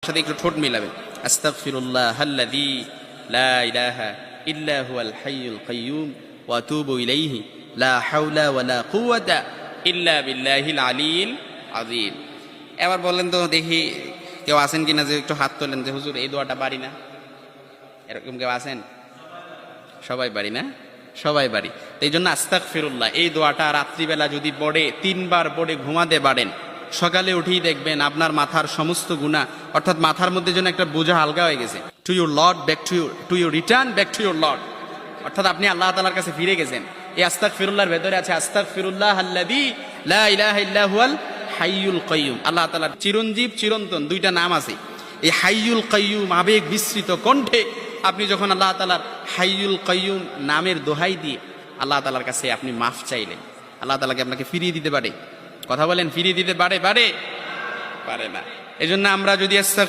সাথে একটু ঠোঁট মিলাবেন। আস্তাগফিরুল্লাহাল্লাযী লা ইলাহা ইল্লা হুয়াল হাইয়ুল কাইয়্যুম ওয়া আতুবু ইলাইহি লা হাওলা ওয়ালা কুওয়াতা ইল্লা বিল্লাহিল আলিয়্যিল আযীম। এবার বলেন তো দেখি কেউ আছেন কিনা যে একটু হাত তোলেন যে হুজুর এই দোয়াটা পারি না, এরকম কেউ আছেন? সবাই পারি না? সবাই পারি। এই জন্য আস্তাগফিরুল্লাহ এই দোয়াটা রাত্রিবেলা যদি পড়ে 3 বার পড়ে ঘুমাতে পারেন, সকালে উঠেই দেখবেন আপনার মাথার সমস্ত গুনাহ, অর্থাৎ মাথার মধ্যে যেন একটা বোঝা হালকা হয়ে গেছে। To your Lord back to your return back to your Lord, অর্থাৎ আপনি আল্লাহ তাআলার কাছে ফিরে গেছেন। এই আস্তাগফিরুল্লাহর ভেতরে আছে আস্তাগফিরুল্লাহাল্লাযী লা ইলাহা ইল্লা হুয়াল হাইয়ুল কাইয়্যুম। আল্লাহ তাআলার চিরঞ্জীব চিরন্তন দুইটা নাম আছে। এই হাইয়ুল কাইয়্যুম আবেগ বিস্তৃত কণ্ঠে আপনি যখন আল্লাহ তাআলার হাইয়ুল কাইয়্যুম নামের দোহাই দিয়ে আল্লাহ তাআলার কাছে আপনি মাফ চাইলেন, আল্লাহ তাআলাকে আপনাকে ফিরিয়ে দিতে পারে। কথা বলেন, ফিরিয়ে দিতে পারে? পারে না? এজন্য আমরা যদি